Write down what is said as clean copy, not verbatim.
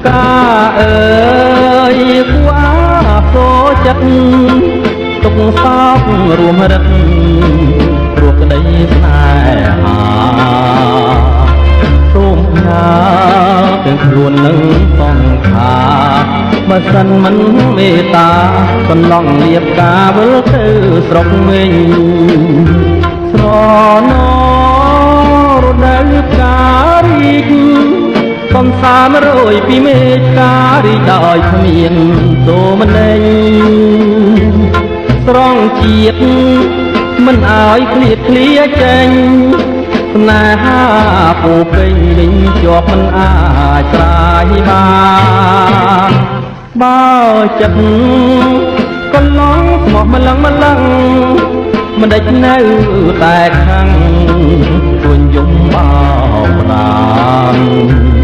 កាអើយគួរសូចិត្តទុកសោករួមរឹកព្រោះក្តីស្នេហាសូមផ្ញើទាំងខ្លួននឹងសង្ខារបើសិនមិនមេត្តាសន្លងលៀបការវិលទៅស្រុកវិញស្រណរដូវផ្ការីកកំសាមរយពីមេឃការរីដោយគ្មានសូមន័យស្រងជាតិមិនឲ្យឃ្លាតឃ្លាចេញស្នេហាពូពេញវិញជាប់មិនអាចស្រាយបានបើចិត្តកន្លងស្មោះម្លឹងមិនដេចនៅតែខាងជួញយំបោកប្រាំ